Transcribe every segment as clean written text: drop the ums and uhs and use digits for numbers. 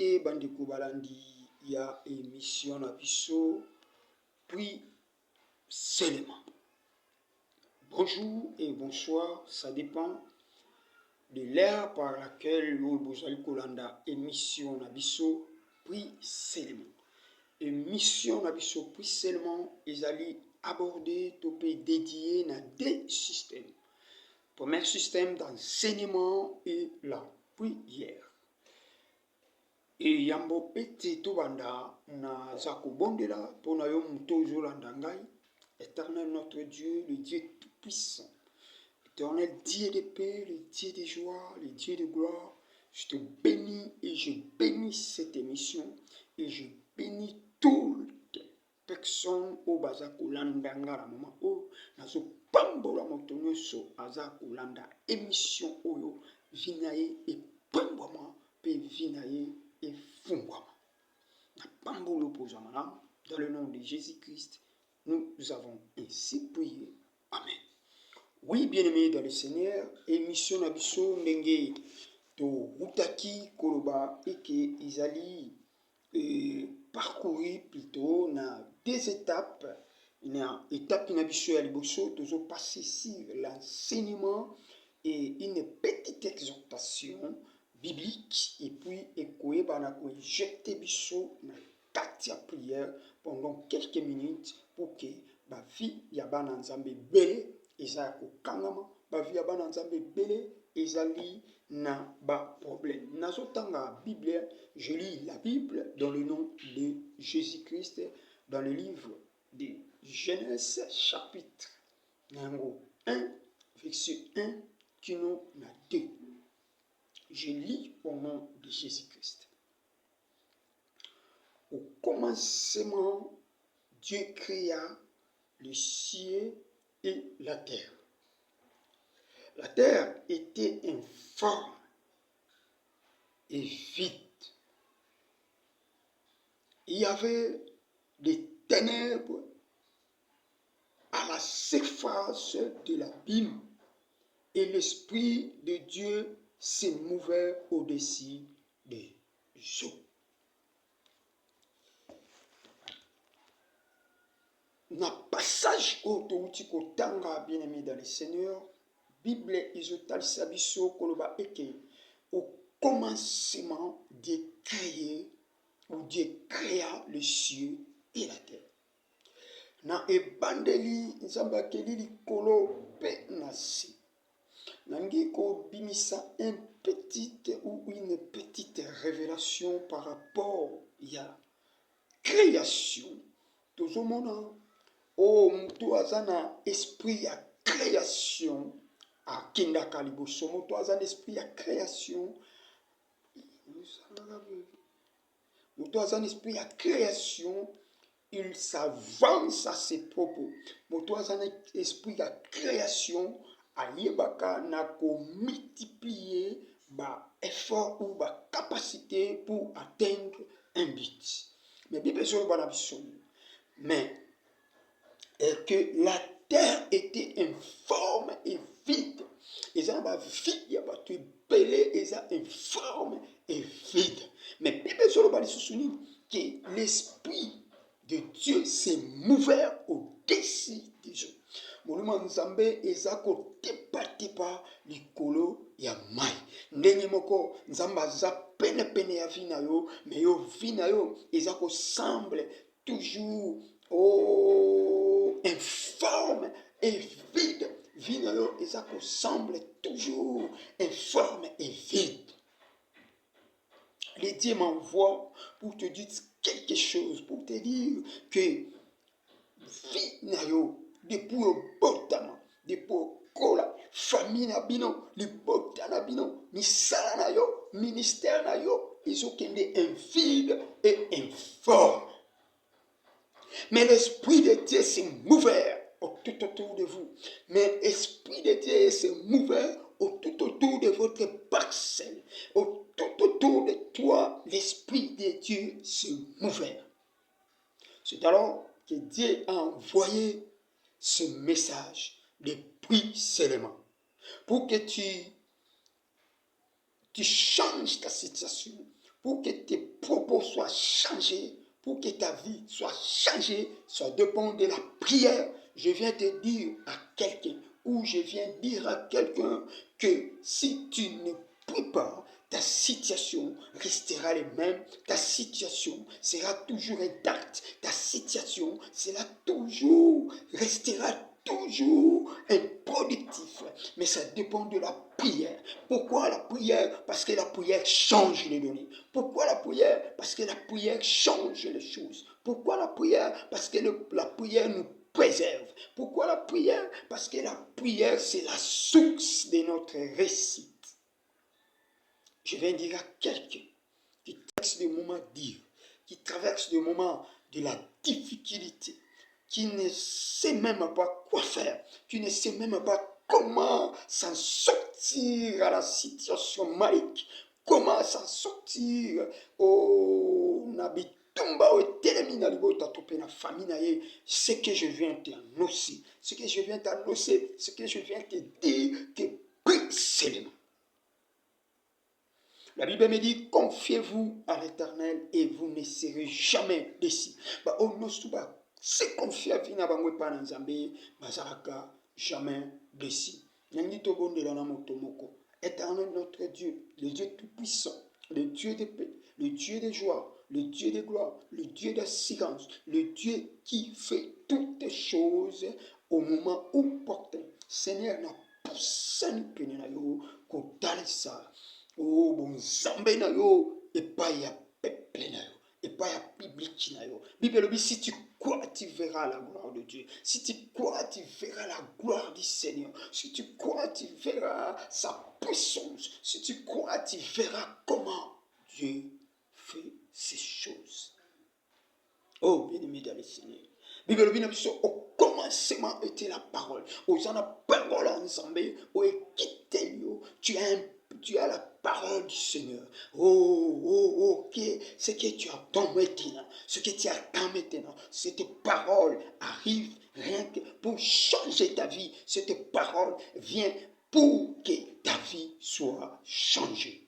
te bandeko balandi ya émission na biso puis seulement. Bonjour et bonsoir, ça dépend de l'ère par laquelle vous allez kolanda émission na biso puis seulement. Émission na biso puis seulement ezali aborder topé dédié na deux systèmes. Premier système d'enseignement et la prière. Et yambo ete tobanda na zako bondela pona yo muto zolanda ngai. Éternel notre Dieu, le Dieu tout-puissant, éternel Dieu de paix, le Dieu de joie, le Dieu de gloire, je te bénis et je bénis cette émission et je bénis toutes personnes au bazako landa ngara mama o nazo pambola moto nyonso azako landa émission oyo vinaye et pamboma pe vinaye et fungwama na pambolo pozamana dans le nom de Jésus-Christ. Nous avons ainsi prié. Amen. Oui, bien-aimés dans le Seigneur, émission Nabiso Ndenge to Utaki Koloba et que Isali parcourir plutôt na deux étapes. Na étape Nabiso à Liboso, toujours passer ici l'enseignement et une petite exhortation biblique et puis écouer banako jeter biso na katia prière pendant quelques minutes pour que ba vie ya bana nzambe belé eza ko kangama ba vie ya bana nzambe belé ezali na ba problème nazotanga Bible. Je lis la Bible dans le nom de Jésus-Christ dans le livre de Genèse chapitre 1 verset 1 kino na 2. Je lis au nom de Jésus-Christ. Au commencement, Dieu créa le ciel et la terre. La terre était informe et vide. Il y avait des ténèbres à la surface de l'abîme et l'Esprit de Dieu se mouvait au-dessus des eaux. Na passage autouti kotanga bien-aimé dans le Seigneur, Bible isotal sabiso koloba eke au commencement Dieu créé ou Dieu créa le ciel et la terre. Na ebandeli nzamba kelili kolo pe nasi. Nangi ko bimisa une petite révélation par rapport à la création. Toujours mon oh, mutu azana esprit à création à Kinda Kaliboso, mutu azana esprit à création. Mutu azana esprit à création, il s'avance à ses propos. Mutu azana esprit à création, ayebaka na ko multiplier ba effort ou ba capacité pour atteindre un but. Mais Bible sur le mais que la terre était informe et vide. Et ça va vide, il y a pas de belé, et ça informe et vide. Mais Bible sur le que l'esprit de Dieu s'est mouvert au-dessus des eaux. Molimo nzambe ezako tepa likolo ya mai. Ndenge moko nzamba za pene ya vina yo, mais yo vina yo ezako semble toujours informe et vide. Vina yo ezako semble toujours informe et vide. Les dieux m'envoient pour te dire quelque chose, pour te dire que vina yo depuis le botama, depuis le kola, famille na bino, le botana bino, misala na yo, ministère na yo, ils ont qu'un vide et informe. Mais l'Esprit de Dieu s'est mouvert tout autour de vous. Mais l'Esprit de Dieu s'est mouvert tout autour de votre parcelle. Tout autour de toi, l'Esprit de Dieu s'est mouvert. C'est alors que Dieu a envoyé ce message de prier seulement pour que tu changes ta situation, pour que tes propos soit changé, pour que ta vie soit changée, ça dépend de la prière. Je viens te dire à quelqu'un, ou je viens dire à quelqu'un que si tu ne pries pas, ta situation restera la même, ta situation sera toujours intacte, ta situation restera toujours improductif. Mais ça dépend de la prière. Pourquoi la prière? Parce que la prière change les données. Pourquoi la prière? Parce que la prière change les choses. Pourquoi la prière? Parce que la prière nous préserve. Pourquoi la prière? Parce que la prière, c'est la source de notre réussite. Je viens dire à quelqu'un qui traverse des moments durs, qui traverse des moments de la difficulté, qui ne sait même pas quoi faire, qui ne sait même pas comment s'en sortir à la situation malique, comment s'en sortir au nabitumba au telemina libota topena famina ye. Ce que je viens t'annoncer, ce que je viens te dire, que prie seulement. La Bible me dit, confiez-vous à l'Éternel et vous ne serez jamais déçus. Se confier à vina bangwe pa na Nzambe, bazalaka jamais déçus. Nangi tobondela na moto moko. Éternel notre Dieu, le Dieu tout-puissant, le Dieu de paix, le Dieu de joie, le Dieu de gloire, le Dieu d'assurance, le Dieu qui fait toutes choses au moment opportun. Seigneur, na poussé pene na yo ko dalisa. Oh, bon Nzambe na yo, epai ya peuple na yo, epai ya public na yo. Bible, si tu crois, tu verras la gloire de Dieu. Si tu crois, tu verras la gloire du Seigneur. Si tu crois, tu verras sa puissance. Si tu crois, tu verras comment Dieu fait ces choses. Oh, bien-aimé dans le Seigneur. Bible, au commencement était la parole. Aux en a parole ensemble, au tu as la parole du Seigneur. Ok. Ce que tu attends maintenant, ce que tu attends maintenant, cette parole arrive rien que pour changer ta vie. Cette parole vient pour que ta vie soit changée.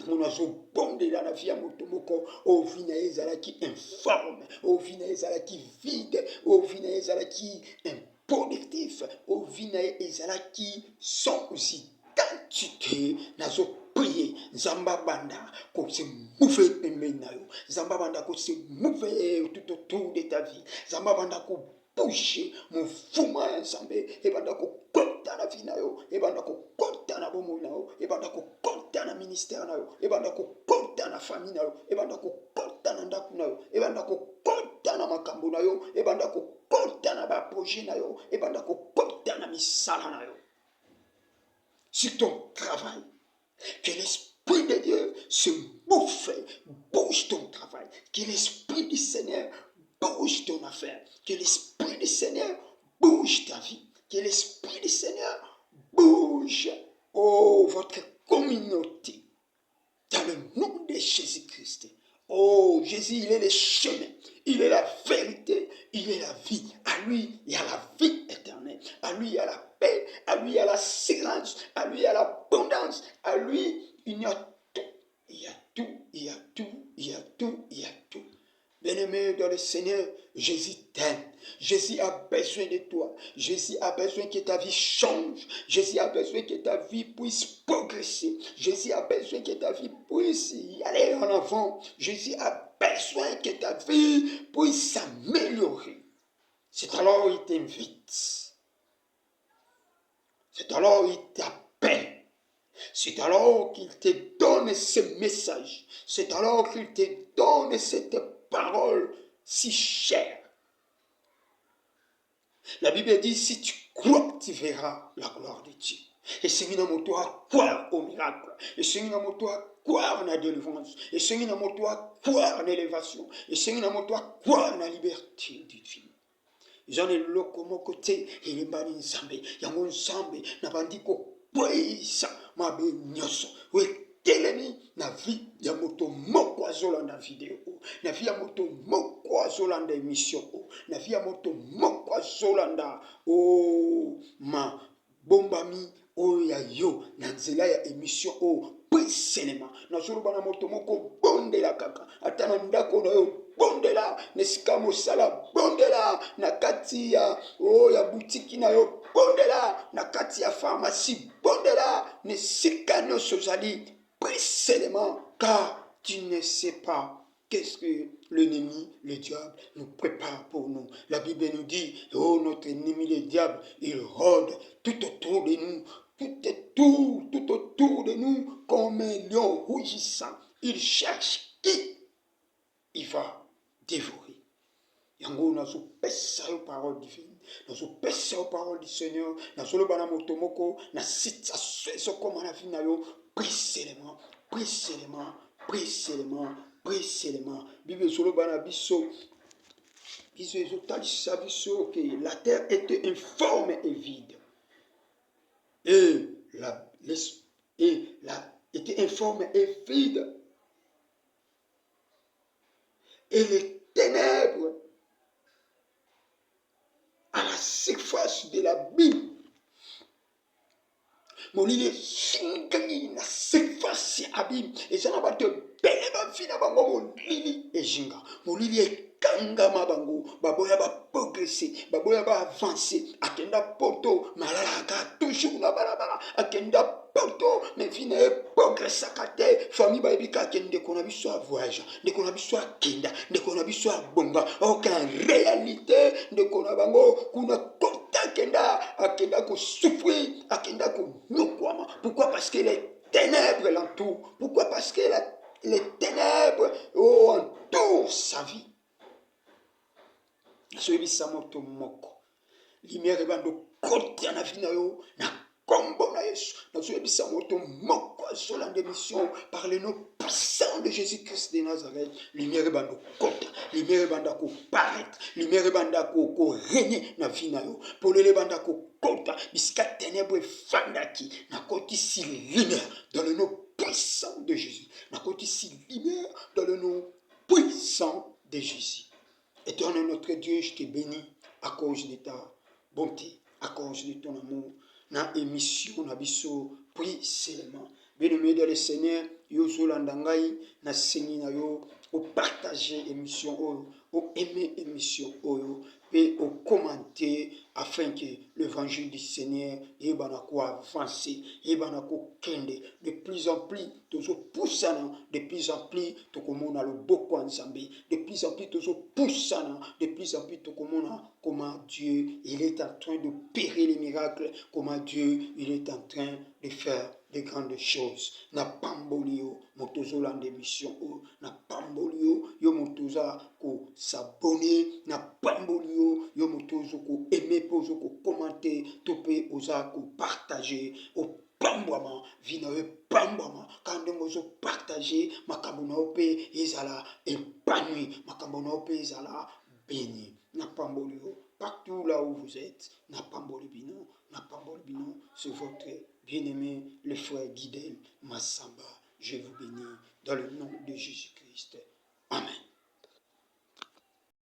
On a bondé dans la vie à motomoko, au vina ezalaki informe, au vina ezalaki vide, au vina ezalaki improductif, au vina ezalaki sans identité, nazo prier, Zamba banda, qu'on se mouve pemenayo, Zamba banda qu'on se mouve tout autour de ta vie, Zamba banda qu'on bouge, mon fuma ensemble, et banda qu'on compte la vie nayo, et banda qu'on compte na bomo nayo, et banda qu'on compte na ministère nayo, et banda qu'on compte na famille nayo, et banda qu'on compte na ndaku nayo, et banda qu'on compte na makambo nayo, et banda qu'on compte na ba projet nayo, et banda qu'on compte na misala nayo. Sur ton travail, que l'Esprit de Dieu se bouffe, bouge ton travail, que l'Esprit du Seigneur bouge ton affaire, que l'Esprit du Seigneur bouge ta vie, que l'Esprit du Seigneur bouge votre communauté, dans le nom de Jésus-Christ. Oh, Jésus, il est le chemin, il est la vérité, il est la vie. À lui, il y a la vie éternelle. À lui, il y a la paix. À lui, il y a la silence. À lui, il y a l'abondance. À lui, il y a tout. Il y a tout, il y a tout, il y a tout, il y a tout. Bien-aimé dans le Seigneur, Jésus t'aime. Jésus a besoin de toi. Jésus a besoin que ta vie change. Jésus a besoin que ta vie puisse progresser. Jésus a besoin que ta vie puisse y aller en avant. Jésus a besoin que ta vie puisse s'améliorer. C'est alors il t'invite. C'est alors il t'appelle. C'est alors qu'il te donne ce message. C'est alors qu'il te donne cette parole si chère. La Bible dit, si tu crois, tu verras la gloire de Dieu. Et c'est une moto à croire au miracle. Et c'est une moto à croire à la délivrance. Et c'est une moto à croire à l'élévation. Et c'est une moto à croire à la liberté divine. J'en ai le côté, et les bani nzambe, yango nzambe, na bandiko, ça ma benyoso, telemi na vie ya moto moko azolanda video, na vie ya moto moko azolanda émission, na vie ya moto moko azolanda ma bombami oyo ya yo na nzela ya émission prie seulement. Nazoloba na moto moko bondela kaka. Ata na ndako na yo bondela, nesika mosala bondela, na kati ya boutique na yo bondela, na kati ya pharmacie bondela, nesika nyonso ozali prie seulement, car tu ne sais pas qu'est-ce que l'ennemi, le diable, nous prépare pour nous. La Bible nous dit, oh notre ennemi, le diable, il rôde tout autour de nous, tout autour de nous, comme un lion rougissant. Il cherche qui il va dévorer. Yango nazopesa yo parole divine, nazopesa yo parole du Seigneur, nazoloba na moto moko na situation ezokoma na vie na yo, prie seulement, prie seulement, prie seulement, prie seulement. Bible ezoloba na biso ezotalisa biso que la terre était informe et vide, et était informe et vide, et les ténèbres à la surface de l'abîme. Molili singani na surface ya abîme. Eza na bato ebele bafina bango molili ejinga. Molili ekangama bango. Baboya ba progresser, baboya ba avancer. Akenda poto malala aka toujours na balabala. Akenda poto mais vina e progressa kate. Famille ba ebika akende kona biso a voyage. De kona biso akenda, de kona biso a bonga. Aucun réalité de kona bango kuna akenda ko souffrir, akenda ko nokwama. Pourquoi? Parce que les ténèbres l'entourent. Pourquoi? Parce que les ténèbres entourent sa vie. Soyebisa moto moko lumière ebando kotia na vie na yo na kombo na Yesu. Soyebisa moto moko azola d'émission par le nom puissant de Jésus-Christ de Nazareth. Lumière ebando kota, lumière ebanda ko paraître, lumière ebanda ko régner na vie na yo. Pour le ebanda ko kota bisika ténèbres fandaki na koti si lumière dans le nom puissant de Jésus. Na koti si lumière dans le nom puissant de Jésus. Éternel notre Dieu, je te bénis à cause de ta bonté, à cause de ton amour. Na émission na biso, prie seulement. Bien-aimé dans le Seigneur, yo zolandangai na seni na yo, au partager émission oyo, au aimer émission oyo, et au commenter afin que l'évangile du Seigneur ebanako avancer, ebanako kende de plus en plus tozo poussana, de plus en plus tokomona le boko nzambe, de plus en plus tozo poussana, de plus en plus tokomona comment Dieu il est en train d'opérer les miracles, comment Dieu il est en train de faire de grandes choses. Na pambolio motozo lande mission o, na pambolio yo motoza ko s'abonner, na pambolio yo motozo ko aimer, pozo ko commenter, topé oza ko partager o pambwama vina we pambwama quand mozo partager makambo na ope ezala épanoui, makambo na ope ezala béni. Na pambolio partout là où vous êtes, na pambolibino, c'est votre bien-aimé, le frère Guidel Massamba. Je vous bénis dans le nom de Jésus-Christ. Amen.